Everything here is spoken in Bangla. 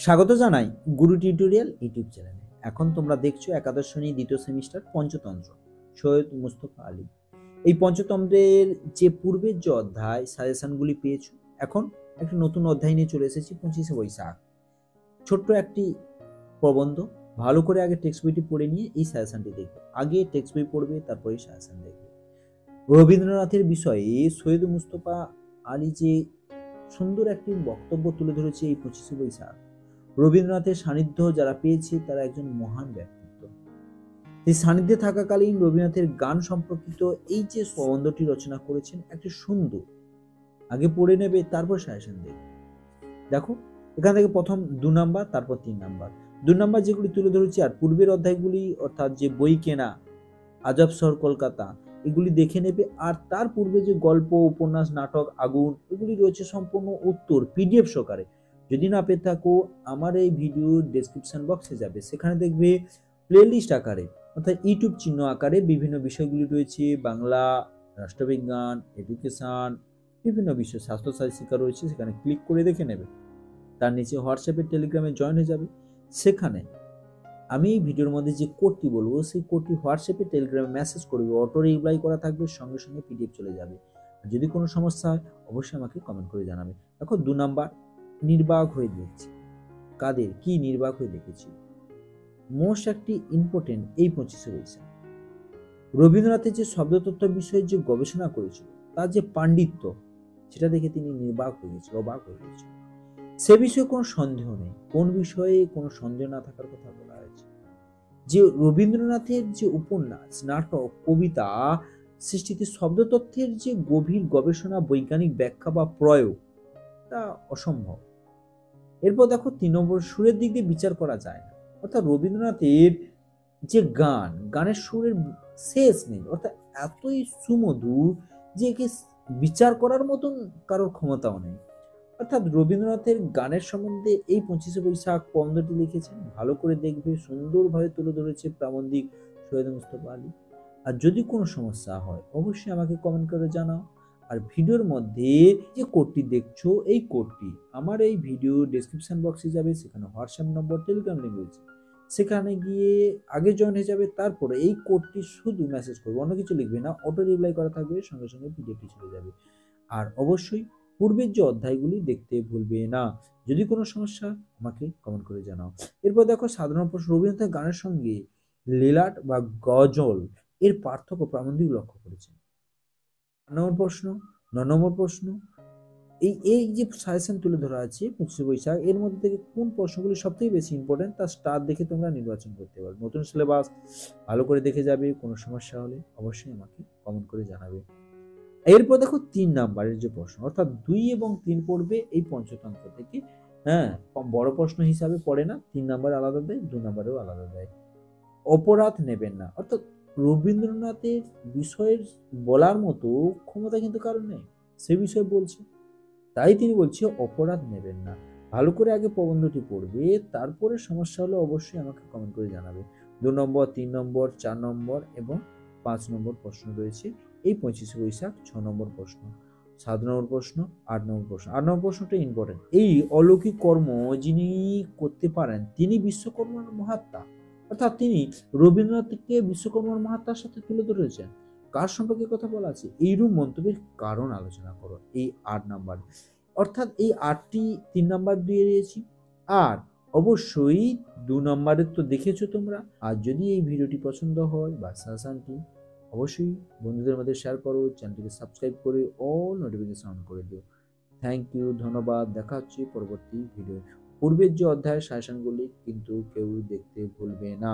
স্বাগত জানাই গুরু টিউটোরিয়াল ইউটিউব চ্যানেলে। এখন তোমরা দেখছো একাদশ শ্রেণী দ্বিতীয় সেমিস্টার পঞ্চতন্ত্র সৈয়দ মুস্তফা আলী। এই পঞ্চতন্ত্রের যে পূর্বের যে অধ্যায় সাজেশনগুলি পেয়েছো, এখন একটা নতুন অধ্যায় নিয়ে চলে এসেছি 25শে বৈশাখ। ছোট্ট একটি প্রবন্ধ, ভালো করে আগে টেক্সট বইটি পড়ে নিয়ে এই সাজেশনটি দেখবে। আগে টেক্সট বই পড়বে, তারপরে সাজেশন দেখবে। রবীন্দ্রনাথের বিষয়ে সৈয়দ মুস্তফা আলী যে সুন্দর একটি বক্তব্য তুলে ধরেছে এই 25শে বৈশাখ। রবীন্দ্রনাথের সান্নিধ্য যারা পেয়েছে তারা একজন মহান ব্যক্তিত্ব। এই সান্নিধ্যে থাকাকালীন রবীন্দ্রনাথের গান সম্পর্কিত এই যে প্রবন্ধটি রচনা করেছেন, একটি সুন্দর। আগে পড়ে নেবে, তারপর সাজেশন দেখবে। দেখো এখান থেকে প্রথম 2 নাম্বার, তারপর 3 নাম্বার। 2 নাম্বার যেগুলি তুলে ধরেছি আর পূর্বের অধ্যায়গুলি, অর্থাৎ যে বই কেনা, আজব শহর কলকাতা, এগুলি দেখে নেবে। আর তার পূর্বে যে গল্প, উপন্যাস, নাটক, আগুন, এগুলি রয়েছে সম্পূর্ণ উত্তর পিডিএফ সহকারে। যদি না পেয়ে থাকো, আমার এই ভিডিও ডেসক্রিপশন বক্সে যাবে, সেখানে দেখবে প্লেলিস্ট আকারে, অর্থাৎ ইউটিউব চিহ্ন আকারে বিভিন্ন বিষয়গুলি রয়েছে। বাংলা, রাষ্ট্রবিজ্ঞান, এডুকেশন, বিভিন্ন বিষয়, স্বাস্থ্যসাথী শিক্ষা রয়েছে, সেখানে ক্লিক করে দেখে নেবে। তার নিচে হোয়াটসঅ্যাপে টেলিগ্রামে জয়েন হয়ে যাবে। সেখানে আমি এই ভিডিওর মধ্যে যে কোডটি বলবো, সেই কোডটি হোয়াটসঅ্যাপে টেলিগ্রামে মেসেজ করবে, অটো রিপ্লাই করা থাকবে, সঙ্গে সঙ্গে পিডিএফ চলে যাবে। আর যদি কোনো সমস্যা হয় অবশ্যই আমাকে কমেন্ট করে জানাবে। দেখো 2 নাম্বার, নির্বাক হয়ে দেখছি। কাদের কি নির্বাক হয়ে দেখেছি? মোস্ট একটি ইম্পর্টেন্ট এই 25শে বৈশাখ। রবীন্দ্রনাথের যে শব্দতত্ত্ব বিষয়ে যে গবেষণা করেছিল, তার যে পাণ্ডিত্য, সেটা দেখে তিনি নির্বাক হয়ে গেছিল, অবাক হয়ে গেছিল। সে বিষয়ে কোনো সন্দেহ নেই। কোন বিষয়ে কোনো সন্দেহ না থাকার কথা বলা হয়েছে? যে রবীন্দ্রনাথের যে উপন্যাস, নাটক, কবিতা সৃষ্টিতে শব্দতত্ত্বের যে গভীর গবেষণা, বৈজ্ঞানিক ব্যাখ্যা বা প্রয়োগ, তা অসম্ভব। এরপর দেখো 3 নম্বর, সুরের দিক দিয়ে বিচার করা যায় না। অর্থাৎ রবীন্দ্রনাথের যে গানের সুরের শেষ নেই, অর্থাৎ এতই সুমধুর যে একে বিচার করার মতন কারোর ক্ষমতাও নেই। অর্থাৎ রবীন্দ্রনাথের গানের সম্বন্ধে এই 25শে বৈশাখ প্রবন্ধটি লিখেছেন, ভালো করে দেখবে, সুন্দরভাবে তুলে ধরেছে প্রাবন্ধিক সৈয়দ মুস্তফা আলী। আর যদি কোনো সমস্যা হয় অবশ্যই আমাকে কমেন্ট করে জানাও। আর ভিডিওর মধ্যে যে কোডটি দেখছো, এই কোডটি আমার এই ভিডিও ডেসক্রিপশন বক্সে যাবে, সেখানে হোয়াটসঅ্যাপ নম্বর, টেলিগ্রাম লিঙ্ক রয়েছে, সেখানে গিয়ে আগে জয়েন হয়ে যাবে। তারপরে এই কোডটি শুধু মেসেজ করবে, অন্য কিছু লিখবে না, অটো রিপ্লাই করা থাকবে, সঙ্গে সঙ্গে পিডিএফটি চলে যাবে। আর অবশ্যই পূর্বের যে অধ্যায়গুলি দেখতে ভুলবে না। যদি কোনো সমস্যা আমাকে কমেন্ট করে জানাও। এরপর দেখো সাধারণ প্রশ্ন, রবীন্দ্রনাথের গানের সঙ্গে লীলাট বা গজল এর পার্থক্য প্রাবন্ধিক লক্ষ্য করেছেন। 8 নম্বর প্রশ্ন, 9 নম্বর প্রশ্ন, এই যে সাজেশন তুলে ধরা আছে 25শে বৈশাখ, এর মধ্যে থেকে কোন প্রশ্নগুলি সবথেকে বেশি ইম্পর্টেন্ট, তার স্টার দেখে তোমরা নির্বাচন করতে পারো। নতুন সিলেবাস, ভালো করে দেখে যাবে। কোনো সমস্যা হলে অবশ্যই আমাকে কমেন্ট করে জানাবে। এরপর দেখো 3 নাম্বারের যে প্রশ্ন, অর্থাৎ 2 এবং 3 পড়বে এই পঞ্চতন্ত্র থেকে। হ্যাঁ, বড় প্রশ্ন হিসাবে পড়ে না, 3 নাম্বার আলাদা দেয়, 2 নাম্বারেও আলাদা দেয়। অপরাধ নেবেন না, অর্থাৎ রবীন্দ্রনাথের বিষয়ের বলার মতো ক্ষমতা কিন্তু কারণ নেই, সে বিষয়ে বলছে, তাই তিনি বলছে অপরাধ নেবেন না। ভালো করে আগে প্রবন্ধটি পড়বে, তারপরে সমস্যা হলে অবশ্যই আমাকে কমেন্ট করে জানাবে। 2 নম্বর, 3 নম্বর, 4 নম্বর এবং 5 নম্বর প্রশ্ন রয়েছে এই 25শে বৈশাখ। 6 নম্বর প্রশ্ন, 7 নম্বর প্রশ্ন, 8 নম্বর প্রশ্ন। 8 নম্বর প্রশ্নটা ইম্পর্টেন্ট। এই অলৌকিক কর্ম যিনি করতে পারেন তিনি বিশ্বকর্মার মহাত্মা, অর্থাৎ তিনি রবীন্দ্রনাথকে বিশ্বকর্মার মহাত্মার সাথে তুলে ধরেছেন। কার সম্পর্কে কথা বলা আছে? এইরূপ মন্তব্যের কারণ আলোচনা করো এই 8 নাম্বার। অর্থাৎ এই 8টি 3 নাম্বার দিয়ে দিয়েছি। আর অবশ্যই 2 নাম্বারের তো দেখেছো তোমরা। আর যদি এই ভিডিওটি পছন্দ হয় বা সাজেশনটি, অবশ্যই বন্ধুদের মধ্যে শেয়ার করো, চ্যানেলটিকে সাবস্ক্রাইব করে অল নোটিফিকেশন অন করে দিও। থ্যাংক ইউ, ধন্যবাদ। দেখা হচ্ছে পরবর্তী ভিডিও। পূর্বের যে অধ্যায়ের সাজেশনগুলি কিন্তু কেউ দেখতে ভুলবে না।